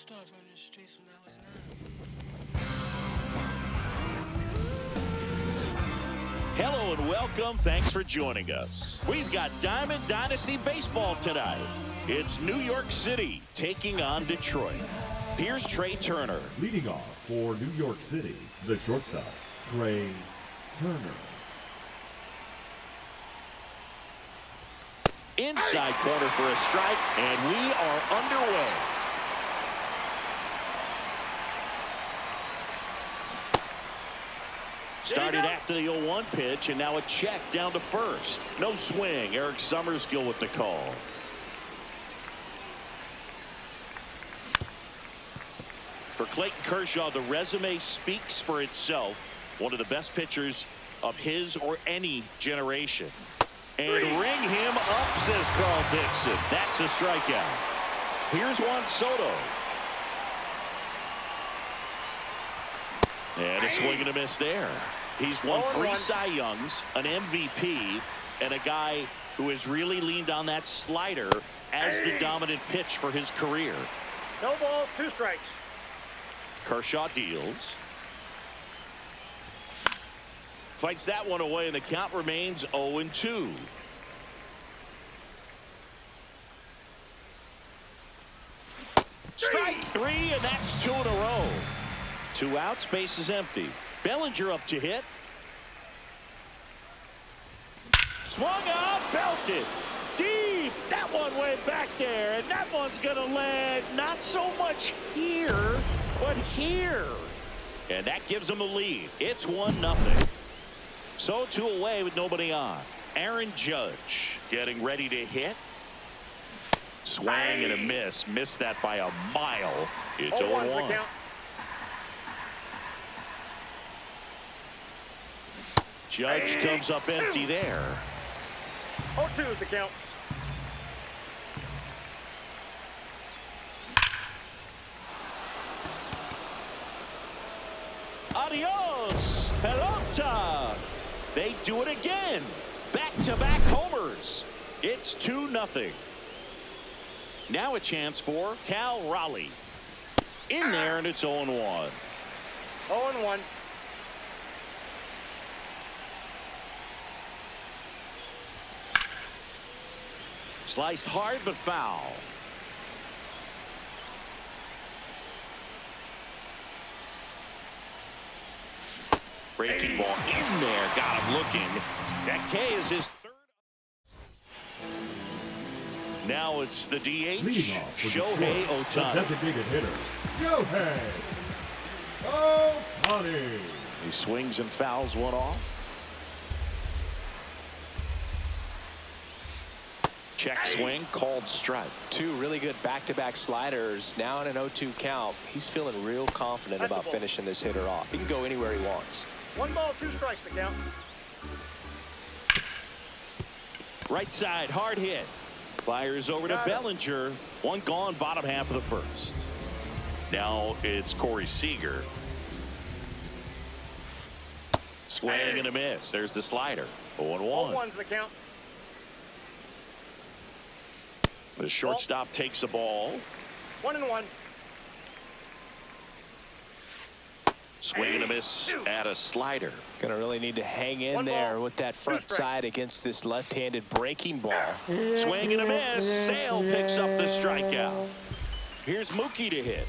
started running the streets when I was 9. Hello and welcome. Thanks for joining us. We've got Diamond Dynasty Baseball tonight. It's New York City taking on Detroit. Here's Trey Turner. Leading off for New York City, the shortstop, Trey Turner. Inside corner for a strike, and we are underway. Started after the 0-1 pitch, and now a check down to first. No swing. Eric Summerskill with the call. For Clayton Kershaw, the resume speaks for itself. One of the best pitchers of his or any generation. And ring him up, says Carl Dixon. That's a strikeout. Here's Juan Soto. And a swing and a miss there. He's won 3 Cy Youngs, an MVP, and a guy who has really leaned on that slider as the dominant pitch for his career. No ball, 2 strikes. Kershaw deals. Fights that one away, and the count remains 0-2. Strike 3, and that's 2 in a row. 2 outs, base is empty. Bellinger up to hit. Swung out, belted. Deep. That one way back there, and that one's going to land not so much here, but here. And that gives them a lead. It's 1-0. So 2 away with nobody on. Aaron Judge getting ready to hit. Swing and a miss. Missed that by a mile. It's 0-1. Judge comes up empty there. 0-2 is the count. Adios, pelota. They do it again. Back-to-back homers. It's 2-0. Now a chance for Cal Raleigh. In there, and it's 0-1. 0-1. Sliced hard but foul. Breaking ball in there. Got him looking. That K is his 3rd. Now it's the DH, Shohei Ohtani. Designated hitter, Shohei Ohtani. He swings and fouls one off. Check swing, called strike. 2 really good back-to-back sliders. Now in an 0-2 count. He's feeling real confident about finishing this hitter off. He can go anywhere he wants. 1 ball, 2 strikes the count. Right side, hard hit. Fires over to Bellinger. 1 gone, bottom half of the 1st. Now it's Corey Seager. Swing and a miss. There's the slider. 0-1. 0-1's the count. The shortstop takes the ball. 1-1. Swing and a miss at a slider. Gonna really need to hang in there with that front side against this left-handed breaking ball. Swing and a miss. Sale picks up the strikeout. Here's Mookie to hit.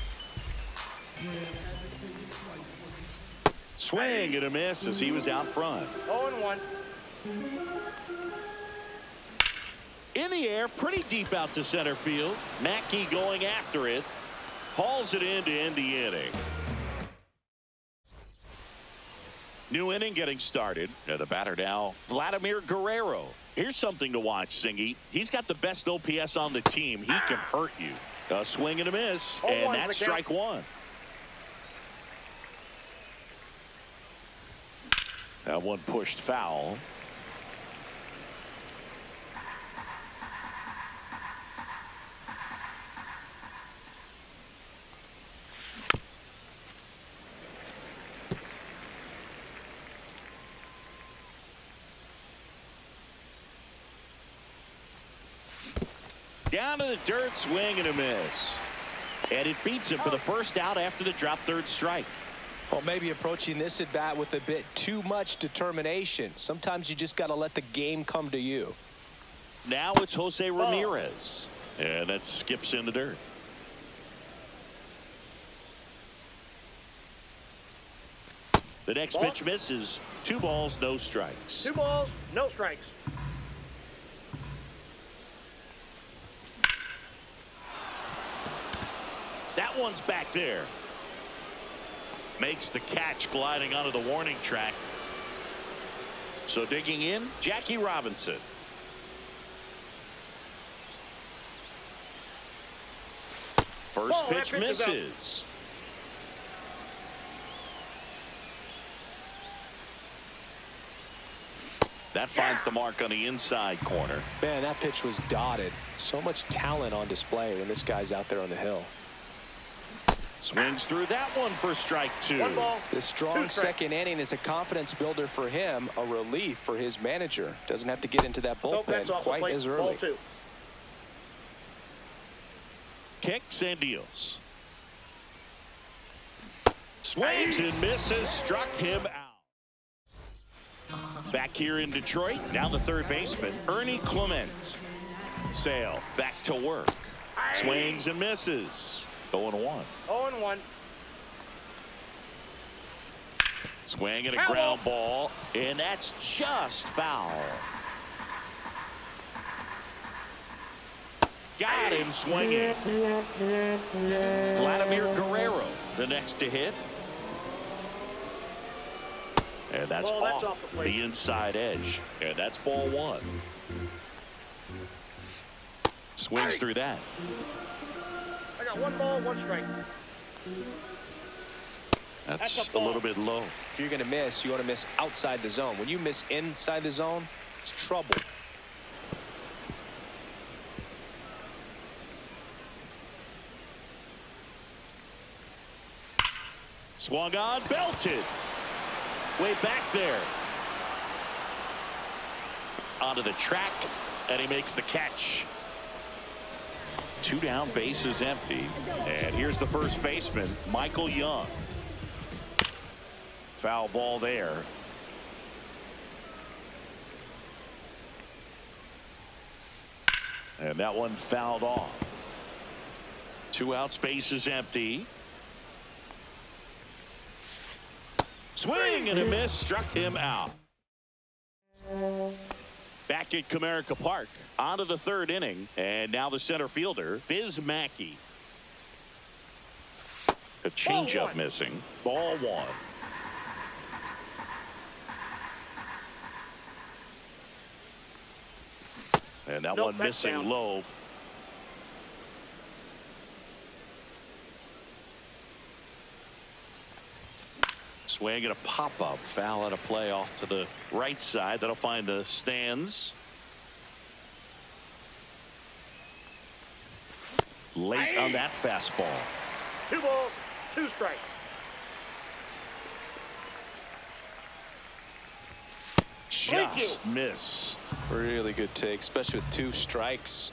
Swing and a miss as he was out front. 0-1. In the air, pretty deep out to center field. Mackey going after it. Hauls it in to end the inning. New inning getting started. The batter now, Vladimir Guerrero. Here's something to watch, Singy. He's got the best OPS on the team. He can hurt you. A swing and a miss, and that's strike 1. That one pushed foul. Down to the dirt, swing and a miss. And it beats him for the first out after the drop third strike. Well, maybe approaching this at bat with a bit too much determination. Sometimes you just got to let the game come to you. Now it's Jose Ramirez. And that skips into dirt. The next pitch misses. 2 balls, no strikes. 2 balls, no strikes. That one's back there. Makes the catch gliding onto the warning track. So digging in, Jackie Robinson. First pitch misses. That finds the mark on the inside corner. Man, that pitch was dotted. So much talent on display when this guy's out there on the hill. Swings through that one for strike 2. 1 ball. The strong second inning is a confidence builder for him, a relief for his manager. Doesn't have to get into that bullpen quite as early. Ball 2. Kicks and deals. Swings and misses. Struck him out. Back here in Detroit, now the third baseman, Ernie Clement. Sale back to work. Swings and misses. 0-1. 0-1. Swing and a ground ball, and that's just foul. Got him swinging. Vladimir Guerrero, the next to hit. And that's off the inside edge. And that's ball 1. Swings through that. I got 1 ball, 1 strike. That's a little bit low. If you're going to miss, you want to miss outside the zone. When you miss inside the zone, it's trouble. Swung on, belted. Way back there. Onto the track, and he makes the catch. 2 down, bases empty. And here's the first baseman, Michael Young. Foul ball there. And that one fouled off. 2 outs, bases empty. Swing and a miss, struck him out. Back at Comerica Park, on to the 3rd inning, and now the center fielder, Biz Mackey. A changeup missing. Ball 1. And that one missing low. Swing and a pop-up. Foul out of play off to the right side. That'll find the stands. Late on that fastball. 2 balls, 2 strikes. Just missed. Really good take, especially with 2 strikes.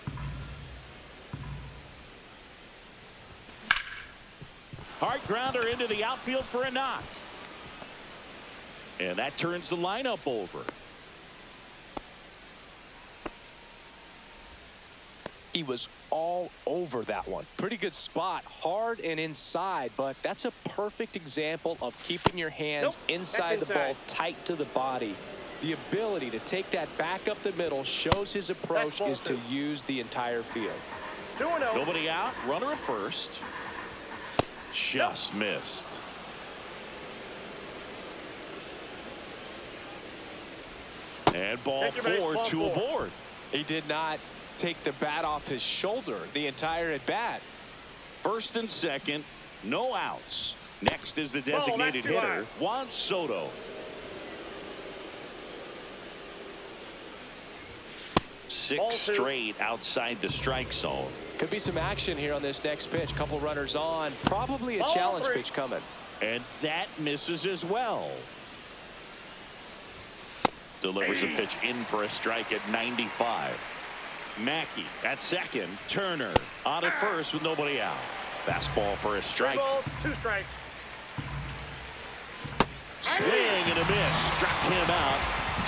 Hard grounder into the outfield for a knock. And that turns the lineup over. He was all over that one. Pretty good spot, hard and inside, but that's a perfect example of keeping your hands inside the ball, tight to the body. The ability to take that back up the middle shows his approach is to use the entire field. 2-0. Nobody out, runner at first. Just missed. And ball 4, 2 aboard. He did not take the bat off his shoulder the entire at bat. 1st and 2nd, no outs. Next is the designated hitter, Juan Soto. 6 straight outside the strike zone. Could be some action here on this next pitch. Couple runners on. Probably a challenge pitch coming. And that misses as well. Delivers a pitch in for a strike at 95. Mackey at second. Turner on at first with nobody out. Fastball for a 3 strike. balls, 2 strikes. Swing and a miss. Struck him out.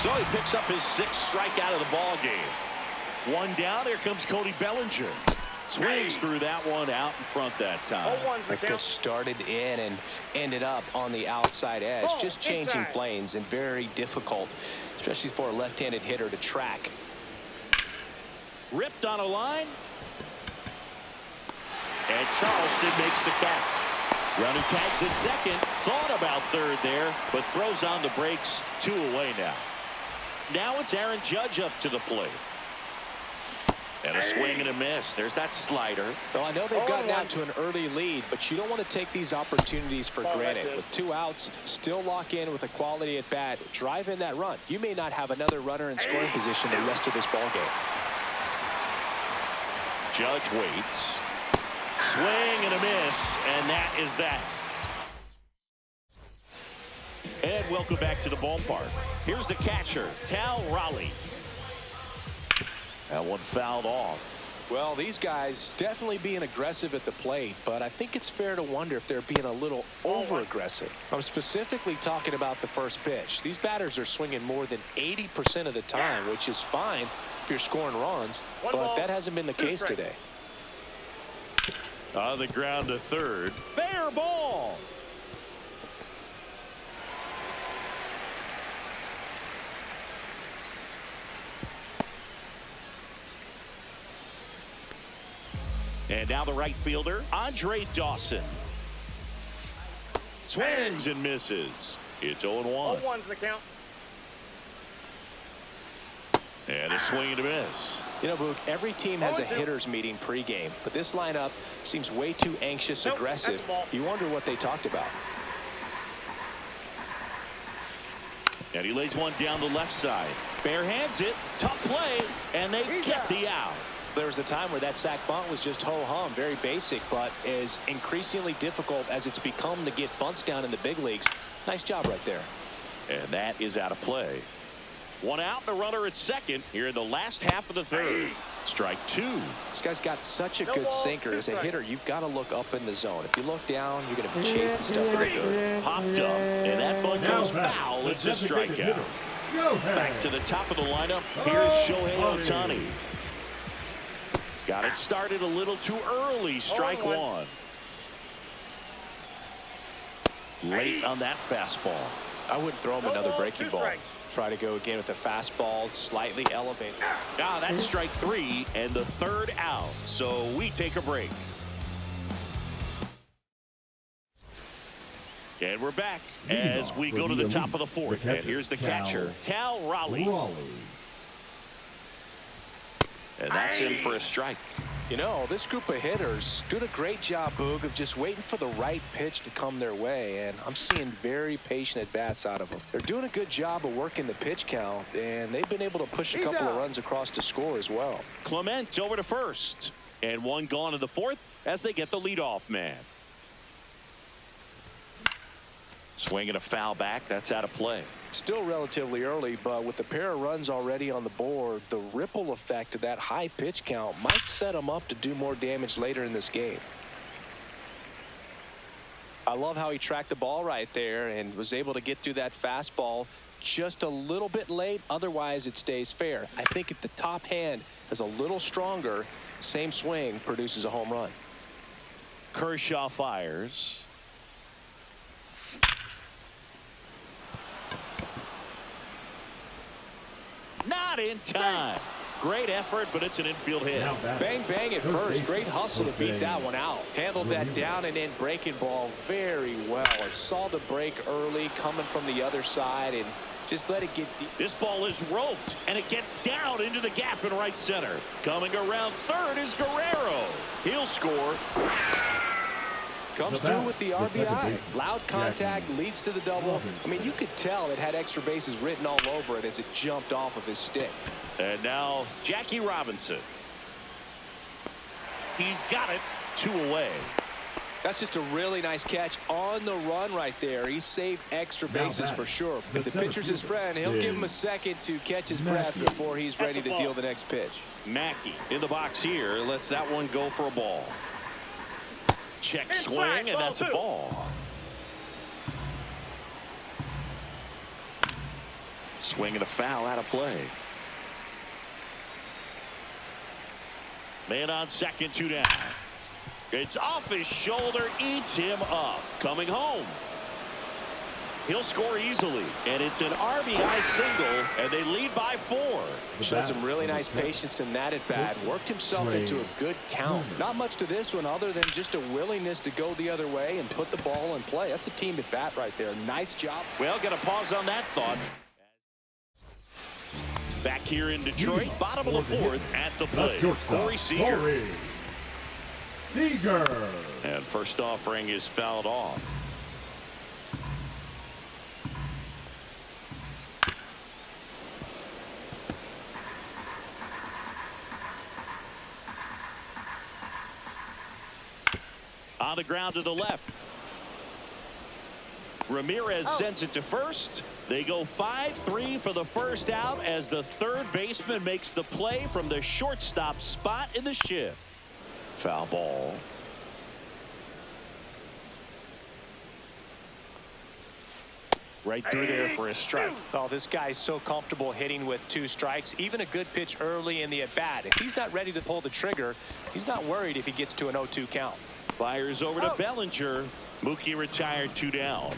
So he picks up his 6th strikeout of the ball game. 1 down. Here comes Cody Bellinger. Swings through that one out in front that time. 0-1's the That pitch count. started in and ended up on the outside edge. Ball, Just changing inside. planes and very difficult, especially for a left-handed hitter to track. Ripped on a line. And Charleston makes the catch. Runner tags at second. Thought about third there, but throws on the brakes. 2 away now. Now it's Aaron Judge up to the plate. And a swing and a miss. There's that slider. Well, I know they've gotten 0-1. out to an early lead, but you don't want to take these opportunities for Ball, granted. that's it. With 2 outs, still lock in with a quality at bat. Drive in that run. You may not have another runner in scoring position the rest of this ball game. Judge waits. Swing and a miss, and that is that. And welcome back to the ballpark. Here's the catcher, Cal Raleigh. That one fouled off. Well, these guys definitely being aggressive at the plate, but I think it's fair to wonder if they're being a little over-aggressive. I'm specifically talking about the first pitch. These batters are swinging more than 80% of the time, which is fine if you're scoring runs, One but ball, that hasn't been the 2 case strikes. today. On the ground to third. Fair ball. And now the right fielder, Andre Dawson. Swings and misses. It's 0-1. 0-1's the count. And a swing and a miss. You know, Boog, every team has a 0-2. hitters meeting pregame, but this lineup seems way too anxious, Nope, aggressive. that's a ball. You wonder what they talked about. And he lays one down the left side. Bare hands it. Tough play. And they He's get out. the out. There was a time where that sac bunt was just ho-hum, very basic, but is increasingly difficult as it's become to get bunts down in the big leagues. Nice job right there. And that is out of play. 1 out and a runner at second here in the last half of the third. Strike 2. This guy's got such a No good ball, sinker. 2 As a strikes. hitter, you've got to look up in the zone. If you look down, you're going to be chasing stuff in the dirt. Popped up. And that bunt Now goes back, foul. the It's a designated strikeout. hitter, Shohei. Back to the top of the lineup. Here's Shohei Ohtani. Got it started a little too early. Strike 0-1. 1. Late on that fastball. I wouldn't throw him No another ball, breaking 2 ball. strikes. Try to go again with the fastball, slightly elevated. Now that's strike 3 and the 3rd out. So we take a break. And we're back as we go to the top of the 4th. catcher, And here's the catcher, Cal Raleigh. And that's in for a strike. You know, this group of hitters doing a great job, Boog, of just waiting for the right pitch to come their way, and I'm seeing very patient at-bats out of them. They're doing a good job of working the pitch count, and they've been able to push a couple of runs across to score as well. Clement over to first. And one gone in the 4th as they get the leadoff man. Swinging a foul back. That's out of play. Still relatively early, but with the pair of runs already on the board, the ripple effect of that high pitch count might set them up to do more damage later in this game. I love how he tracked the ball right there and was able to get through that fastball just a little bit late. Otherwise, it stays fair. I think if the top hand is a little stronger, same swing produces a home run. Kershaw fires. Not in time. Great effort, but it's an infield hit. Now back. Bang, bang at Third first. baseman, Great hustle to beat Jose that one out. Handled that down and in breaking ball very well. And saw the break early coming from the other side and just let it get deep. This ball is roped, and it gets down into the gap in right center. Coming around third is Guerrero. He'll score. Comes The through bat, with the the second RBI. baseman, Loud contact, Jackie leads to the double. I mean, you could tell it had extra bases written all over it as it jumped off of his stick. And now Jackie Robinson. He's got it. 2 away. That's just a really nice catch on the run right there. He saved extra Now bases back, for sure. the If the center pitcher's his fielder friend, he'll give him a is second to catch his breath Mackey. before he's ready to That's a deal ball. the next pitch. Mackey in the box here. Lets that one go for a ball. Check Inside, swing, and ball that's a two. ball. Swing and a foul out of play. Man on second, 2 down. It's off his shoulder, eats him up. Coming home. He'll score easily, and it's an RBI single, and they lead by 4. Showed some really nice patience in that at bat. Worked himself into a good count. Not much to this one other than just a willingness to go the other way and put the ball in play. That's a team at bat right there. Nice job. Well, got to pause on that thought. Back here in Detroit, bottom of the 4th at the plate. Corey Seager. And first offering is fouled off. On the ground to the left. Ramirez sends it to first. They go 5-3 for the first out as the third baseman makes the play from the shortstop spot in the shift. Foul ball. Right through there for a strike. Oh, this guy's so comfortable hitting with 2 strikes. Even a good pitch early in the at-bat. If he's not ready to pull the trigger, he's not worried if he gets to an 0-2 count. Fires over to Bellinger. Mookie retired, 2 down.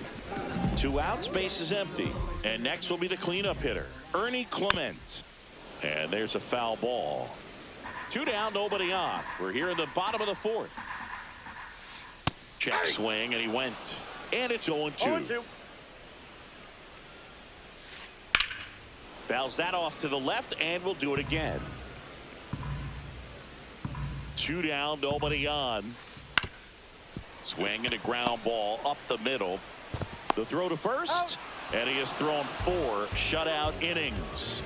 2 outs, base is empty. And next will be the cleanup hitter, Ernie Clement. And there's a foul ball. 2 down, nobody on. We're here in the bottom of the 4th. Check swing, and he went. And it's 0-2. 0-2. Fouls that off to the left, and we'll do it again. 2 down, nobody on. Swing and a ground ball up the middle. The throw to first, and he has thrown 4 shutout innings.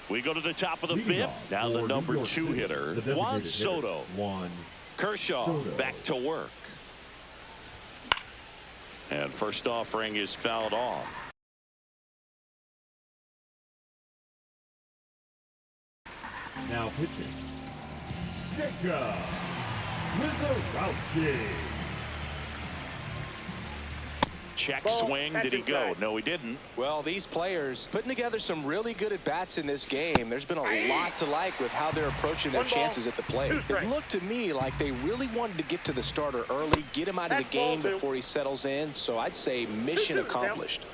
We go to the top of the 5th. Now the number 2 hitter, Juan Soto. Kershaw back to work. And first offering is fouled off. Now pitching, Jacob Wizarowski. Check Ball, swing. that's Did he go? inside. No, he didn't. Well, these players putting together some really good at-bats in this game. There's been a lot to like with how they're approaching their 1 ball, chances at the plate. 2 It strikes. looked to me like they really wanted to get to the starter early, get him out of the That's ball game 2. before he settles in. So I'd say mission 2-2, accomplished.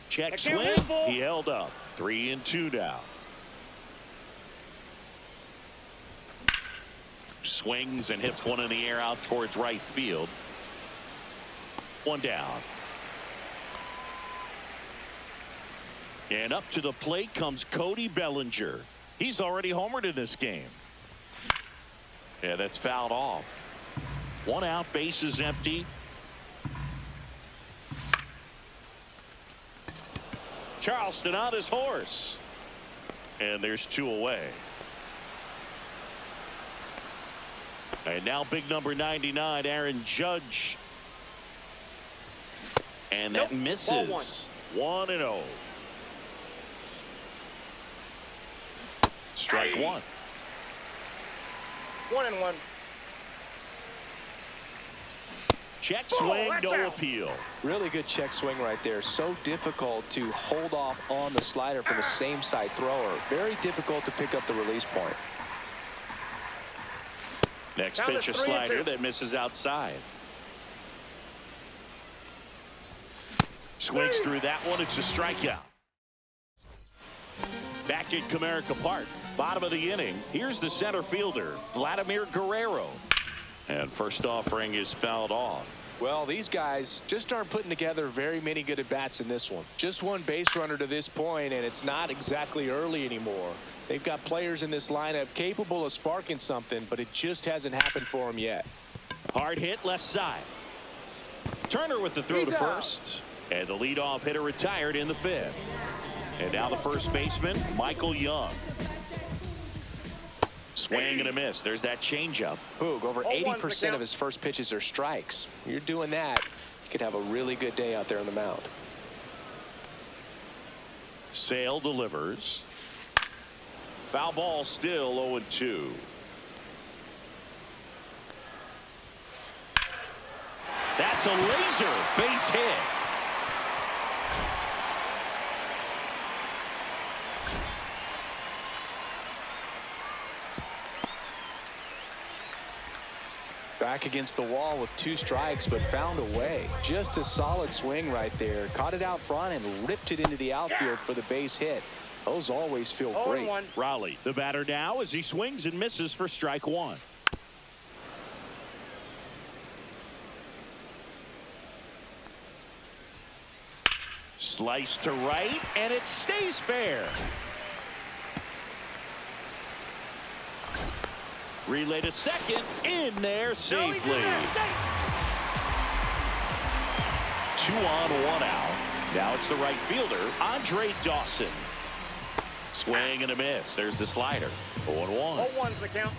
Check I can't swing. win, ball. He held up. 3-2 now. Swings and hits one in the air out towards right field. 1 down. And up to the plate comes Cody Bellinger. He's already homered in this game. Yeah, that's fouled off. 1 out, base is empty. Charleston on his horse. And there's 2 away. And now big number 99, Aaron Judge. And that Nope. misses. Ball 1-0. Strike 1. 1-1. Check Ball, swing, that's no out. appeal. Really good check swing right there. So difficult to hold off on the slider from the same side thrower. Very difficult to pick up the release point. Next Count pitch, a it 3-2. slider that misses outside. Swings through that one. It's a strikeout. Back at Comerica Park, bottom of the inning. Here's the center fielder, Vladimir Guerrero. And first offering is fouled off. Well, these guys just aren't putting together very many good at-bats in this one. Just 1 base runner to this point, and it's not exactly early anymore. They've got players in this lineup capable of sparking something, but it just hasn't happened for them yet. Hard hit left side. Turner with the throw He's to out. first. And the leadoff hitter retired in the 5th. And now the first baseman, Michael Young. Swing and a miss. There's that changeup. Boog, over 0-1's the 80% count. of his first pitches are strikes. You're doing that, you could have a really good day out there on the mound. Sale delivers. Foul ball, still 0-2. That's a laser base hit. Back against the wall with 2 strikes, but found a way. Just a solid swing right there. Caught it out front and ripped it into the outfield for the base hit. Those always feel great. Raleigh, the batter now, as he swings and misses for strike 1. Slice to right, and it stays fair. Relay to second, in there safely. 2 on, 1 out. Now it's the right fielder, Andre Dawson. Swing and a miss. There's the slider. 0-1. 0-1's the count.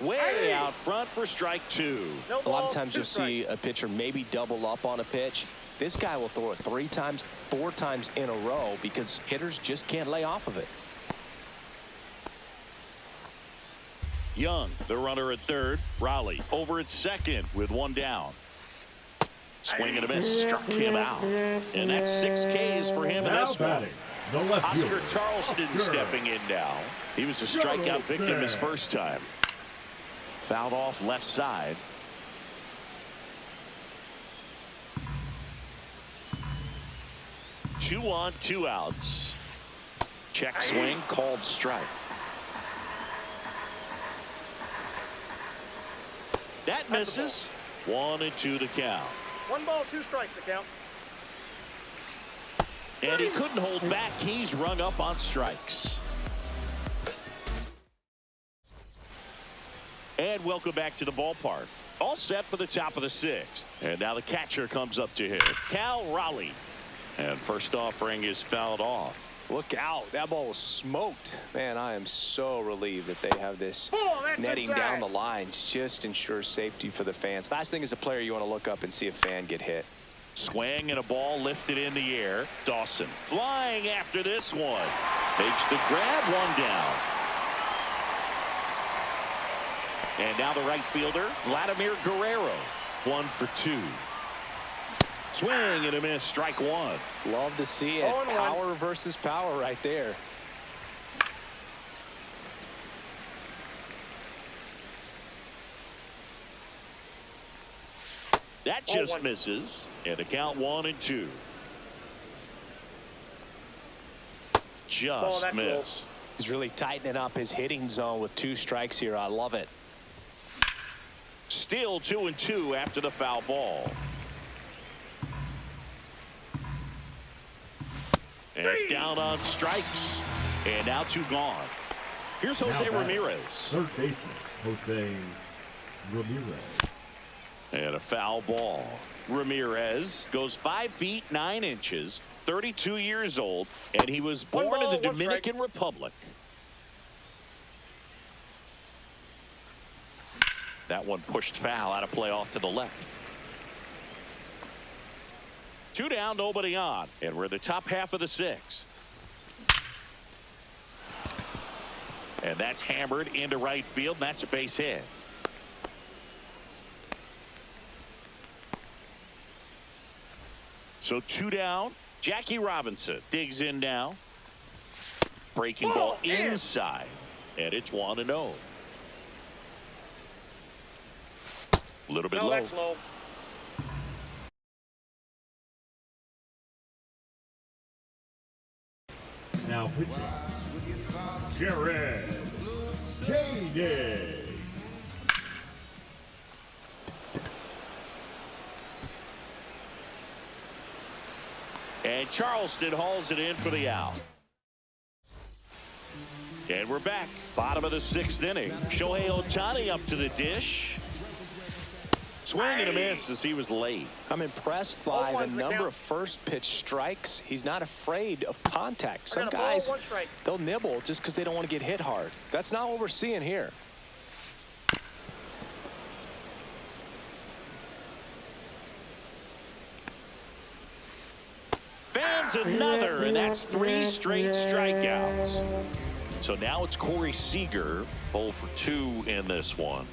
Way out front for strike 2. No A lot of balls, times 2 you'll see a pitcher maybe double up on a pitch. This guy will throw it 3 times, 4 times in a row because hitters just can't lay off of it. Young, the runner at third. Raleigh over at second with 1 down. Swing and a miss. Struck him out. And that's 6 Ks for him in Now this one. batting, the left Oscar fielder, Charleston Oscar. stepping in now. He was a strikeout victim his first time. Fouled off left side. Two on, 2 outs. Check swing, called strike. That misses. 1-2 the count. 1 ball, 2 strikes the count. And he couldn't hold back. He's rung up on strikes. And welcome back to the ballpark. All set for the top of the 6th. And now the catcher comes up to hit. Cal Raleigh. And first offering is fouled off. Look out. That ball was smoked. Man, I am so relieved that they have this That's netting inside. down the lines. Just ensures safety for the fans. Last thing as a player, you want to look up and see a fan get hit. Swing and a ball lifted in the air. Dawson flying after this one. Makes the grab, 1 down. And now the right fielder, Vladimir Guerrero. 1 for 2. Swing and a miss, strike 1. Love to see it. 0-1. Power versus power right there. That just 0-1. misses. And the count 1-2. Just that's low. missed. He's really tightening up his hitting zone with 2 strikes here. I love it. Still 2-2 after the foul ball. And down on strikes. And now 2 gone. Here's Jose Now batting, Ramirez. Third baseman, Jose Ramirez. And a foul ball. Ramirez goes 5 feet 9 inches, 32 years old, and he was 1 born ball, in the 1 Dominican strike. Republic. That one pushed foul, out of play off to the left. 2 down, nobody on, and we're in the top half of the 6th. And that's hammered into right field, and that's a base hit. So 2 down. Jackie Robinson digs in now. Breaking ball inside, and it's 1-0. A little bit No, low. that's low. Now pitching, Jared Koenig. And Charleston hauls it in for the out. And we're back. Bottom of the 6th inning. Shohei Ohtani up to the dish. Swing and a miss as he was late. I'm impressed by the 0-1's the number count. of first pitch strikes. He's not afraid of contact. Some got a ball, guys, 1 strike. they'll nibble just because they don't want to get hit hard. That's not what we're seeing here. finds another, and that's 3 straight strikeouts. So now it's Corey Seager, 0 for 2 in this one.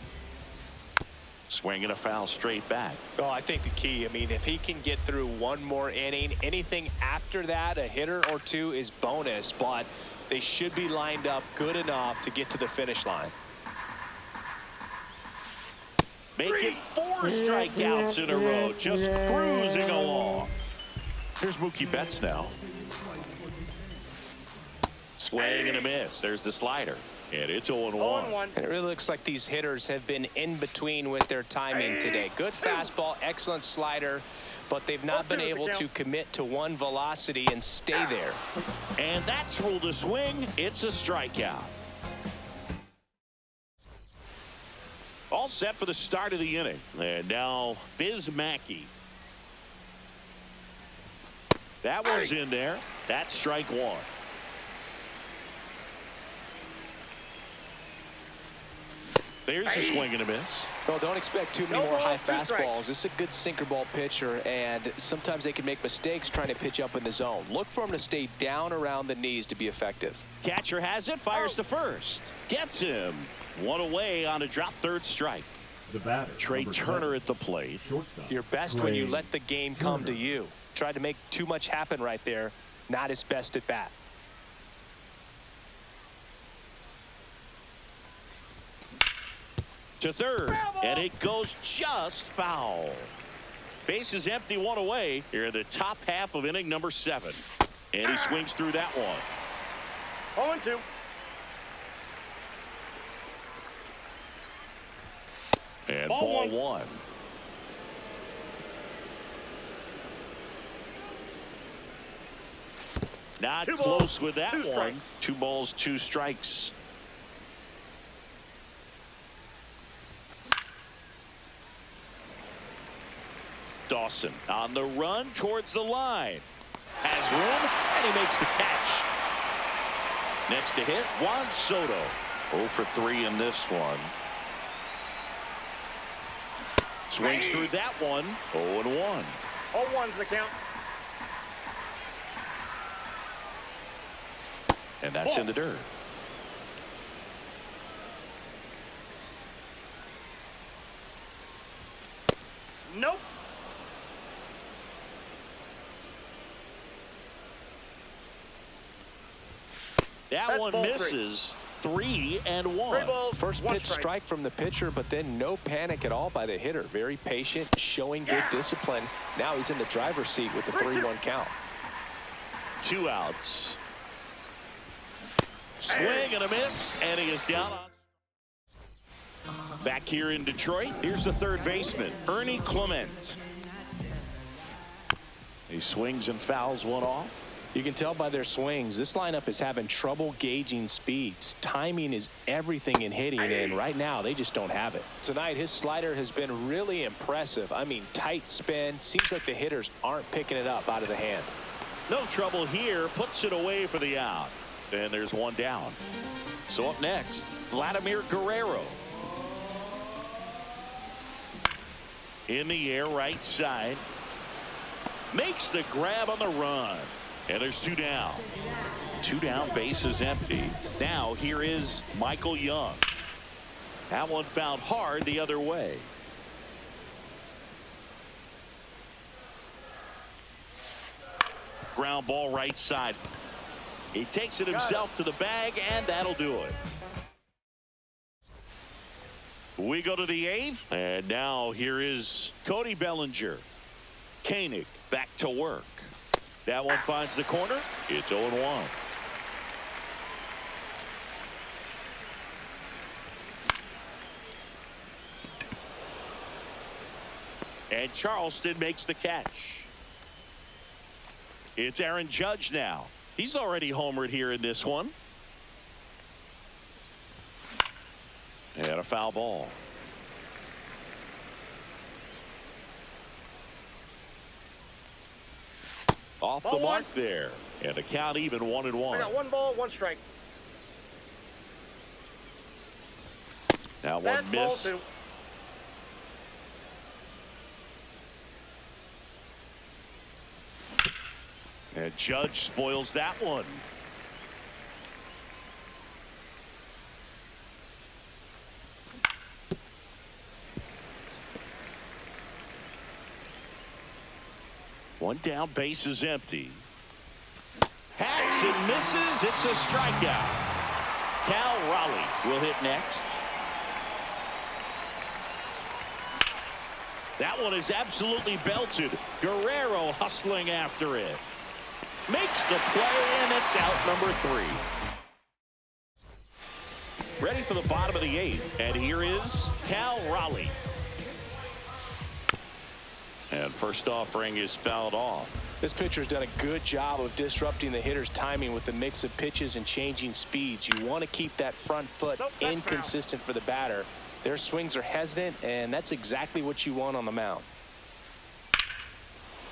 Swinging a foul straight back. Oh, I think the key, I mean, if he can get through one more inning, anything after that, a hitter or two is bonus, but they should be lined up good enough to get to the finish line. Make it 4 strikeouts in a row, just cruising along. Here's Mookie Betts now. Swing and a miss. There's the slider. And it's 0-1. And it really looks like these hitters have been in between with their timing today. Good fastball, excellent slider, but they've not been able to commit to one velocity and stay there. And that's ruled a swing. It's a strikeout. All set for the start of the inning. And now Biz Mackey. That one's in there. That's strike 1. There's a swing and a miss. Well, don't expect too many more high fastballs. This is a good sinker ball pitcher, and sometimes they can make mistakes trying to pitch up in the zone. Look for him to stay down around the knees to be effective. Catcher has it, fires to first. Gets him. 1 away on a drop, 3rd strike. The batter, Trey Turner at the plate. Shortstop. You're best when you let the game come to you. Tried to make too much happen right there. Not his best at bat. To third, and it goes just foul. Base is empty, 1 away here in the top half of inning number 7. And he swings through that one. 0-2. And ball 1. Not close with that one. 2 balls, 2 strikes. Dawson on the run towards the line. Has room, and he makes the catch. Next to hit, Juan Soto. 0 for 3 in this one. Swings through that one. 0-1. 0-1's the count. And that's in the dirt. Nope. That one misses. 3-1. First pitch strike from the pitcher, but then no panic at all by the hitter. Very patient, showing good discipline. Now he's in the driver's seat with the 3-1 count. 2 outs. Swing and a miss, and he is down on. Back here in Detroit, here's the third baseman, Ernie Clement. He swings and fouls one off. You can tell by their swings, this lineup is having trouble gauging speeds. Timing is everything in hitting, and right now they just don't have it. Tonight, his slider has been really impressive. I mean, tight spin. Seems like the hitters aren't picking it up out of the hand. No trouble here. Puts it away for the out. And there's one down. So up next, Vladimir Guerrero. In the air, right side. Makes the grab on the run. And there's 2 down. 2 down, base is empty. Now here is Michael Young. That one found hard the other way. Ground ball right side. He takes it himself to the bag, and that'll do it. We go to the 8th, and now here is Cody Bellinger. Koenig back to work. That one finds the corner. It's 0-1. And Charleston makes the catch. It's Aaron Judge now. He's already homered here in this one. And a foul ball. Off the mark there. And the count even 1-1. I got 1 ball, 1 strike. That one missed. Ball 2. And Judge spoils that one. One down, base is empty. Hacks and misses. It's a strikeout. Cal Raleigh will hit next. That one is absolutely belted. Guerrero hustling after it. Makes the play, and it's out number 3. Ready for the bottom of the 8th. And here is Cal Raleigh. And first offering is fouled off. This pitcher's done a good job of disrupting the hitter's timing with the mix of pitches and changing speeds. You want to keep that front foot inconsistent for the batter. Their swings are hesitant, and that's exactly what you want on the mound.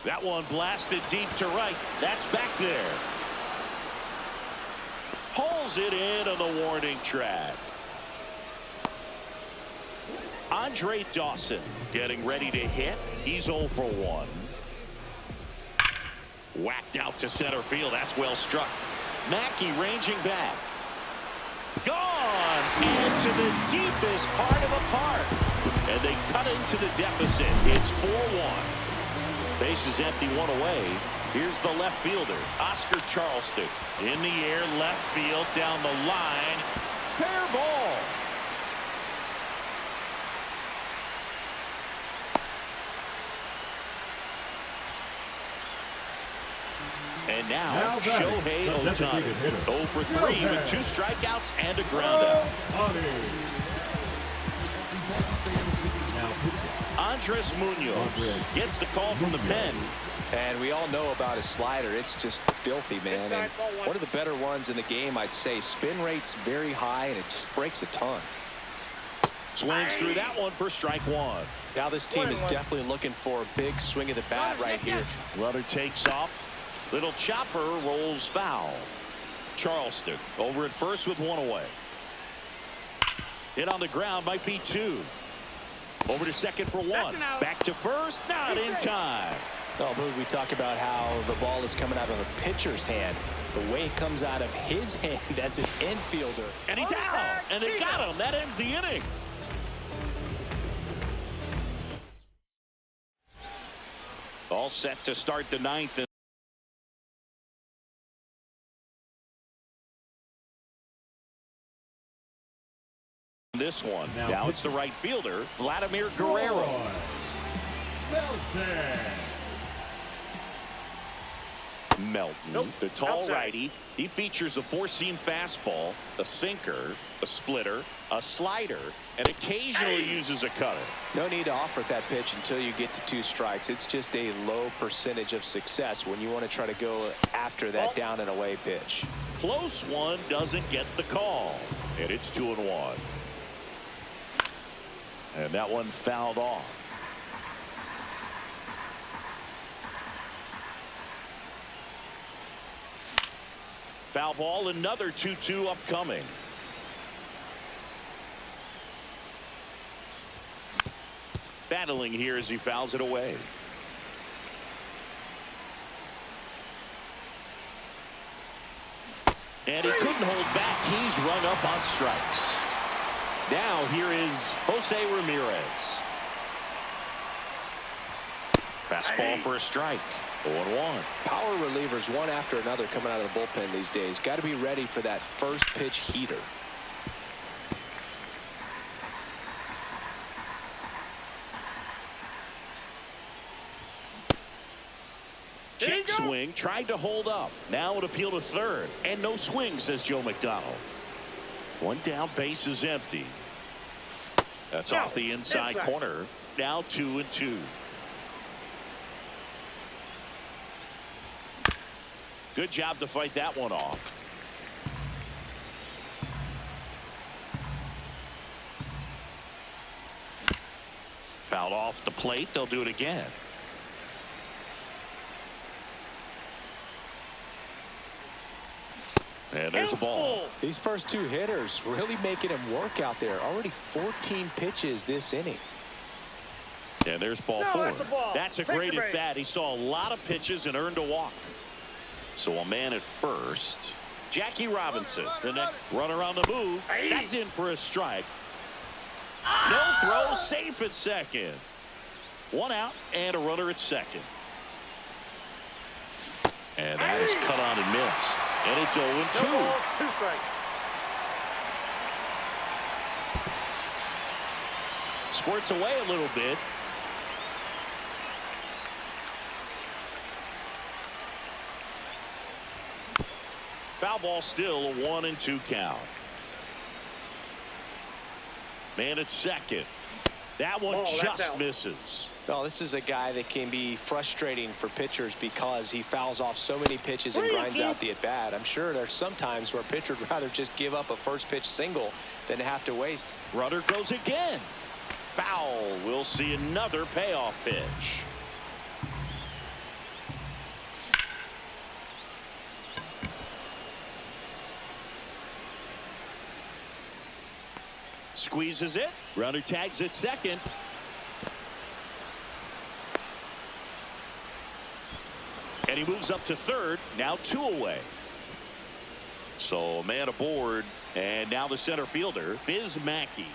That one blasted deep to right. That's back there. Hauls it in on the warning track. Andre Dawson getting ready to hit. He's 0 for 1. Whacked out to center field. That's well struck. Mackey ranging back. Gone into the deepest part of the park. And they cut into the deficit. It's 4-1. Base is empty, 1 away. Here's the left fielder, Oscar Charleston. In the air, left field, down the line. Fair ball. And now Shohei Ohtani, 0 for 3 with 2 strikeouts and a groundout. Andres Munoz gets the call from the pen. And we all know about his slider. It's just filthy, man. And one of the better ones in the game, I'd say. Spin rate's very high, and it just breaks a ton. Swings through that one for strike 1. Now this team is definitely looking for a big swing of the bat right here. Runner takes off. Little chopper rolls foul. Charleston over at first with 1 away. Hit on the ground, might be 2. Over to second for 1. Back to first, not in time. Oh, Boog, we talk about how the ball is coming out of a pitcher's hand. The way it comes out of his hand as an infielder. And he's out, and they got him. That ends the inning. All set to start the 9th. This one. Now it's the right fielder, Vladimir Guerrero. Melton, the tall righty. He features a 4-seam fastball, a sinker, a splitter, a slider, and occasionally uses a cutter. No need to offer that pitch until you get to 2 strikes. It's just a low percentage of success when you want to try to go after that down and away pitch. Close one, doesn't get the call. And it's 2-1. And that one fouled off. Foul ball, another 2-2 upcoming. Battling here as he fouls it away. And he couldn't hold back. He's rung up on strikes. Now here is Jose Ramirez. Fastball for a strike. 0-1. Power relievers one after another coming out of the bullpen these days. Got to be ready for that first pitch heater. Check swing, tried to hold up. Now an appeal to third. And no swing, says Joe McDonald. One down, base is empty. That's off the inside corner. Now 2-2. Good job to fight that one off. Fouled off the plate. They'll do it again. And there's the ball. These first 2 hitters really making him work out there. Already 14 pitches this inning. And there's ball 4. That's a great at bat. He saw a lot of pitches and earned a walk. So a man at first. Jackie Robinson, the next runner on the move. That's in for a strike. No throw, safe at second. One out and a runner at second. And that is cut on and missed. And it's 0-2. No ball, 2 strikes. Squirts away a little bit. Foul ball, still a 1-2 count. Man at second. That one just misses. Well, this is a guy that can be frustrating for pitchers because he fouls off so many pitches and grinds out the at-bat. I'm sure there's some times where a pitcher would rather just give up a first pitch single than have to waste. Runner goes again. Foul. We'll see another payoff pitch. Squeezes it. Runner tags at second. And he moves up to third. Now 2 away. So a man aboard. And now the center fielder, Biz Mackey.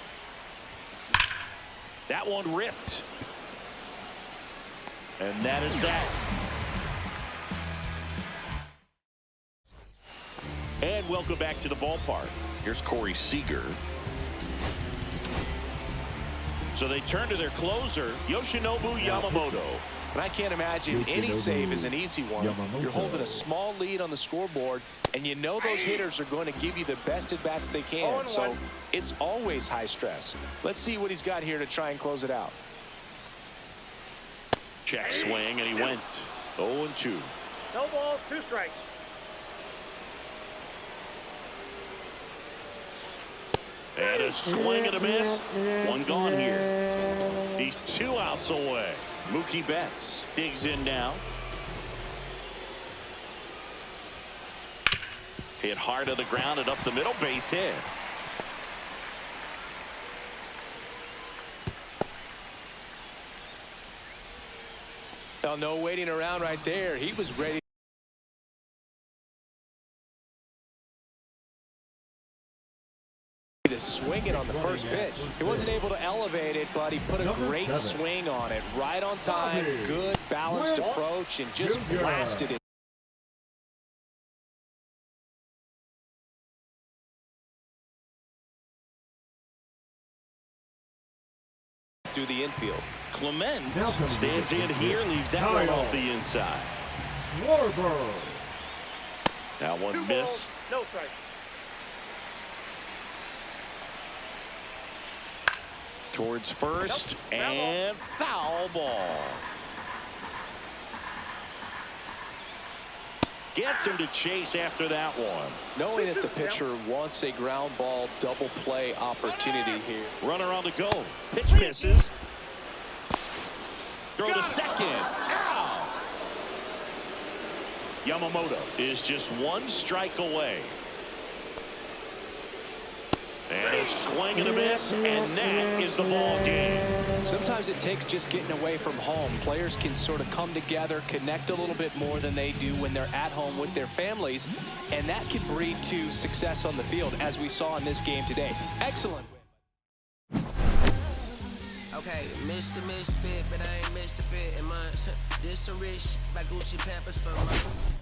That one ripped. And that is that. And welcome back to the ballpark. Here's Corey Seager. So they turn to their closer, Yoshinobu Yamamoto. And I can't imagine any save is an easy one. You're holding a small lead on the scoreboard, and you know those hitters are going to give you the best at-bats they can. So it's always high stress. Let's see what he's got here to try and close it out. Check swing, and he went 0-2. No balls, 2 strikes. And a swing and a miss. One gone here. He's 2 outs away. Mookie Betts digs in now. Hit hard to the ground and up the middle, base hit. Well, no waiting around right there. He was ready to swing it on the first pitch. He wasn't able to elevate it, but he put a great swing on it. Right on time, good balanced approach, and just blasted it through the infield. Clement stands in here, leaves that one off the inside. That one 2 missed. balls, no strikes. Towards first, and foul ball. Gets him to chase after that one. Knowing that the pitcher wants a ground ball double play opportunity here. Runner on the go. Pitch misses. Throw to second. Ow! Yamamoto is just 1 strike away. And a swing and a miss, and that is the ball game. Sometimes it takes just getting away from home. Players can sort of come together, connect a little bit more than they do when they're at home with their families, and that can breed to success on the field, as we saw in this game today. Excellent. Okay, Mr. Misfit, but I ain't Mr. Fit in my this some rich by Gucci Pampers for my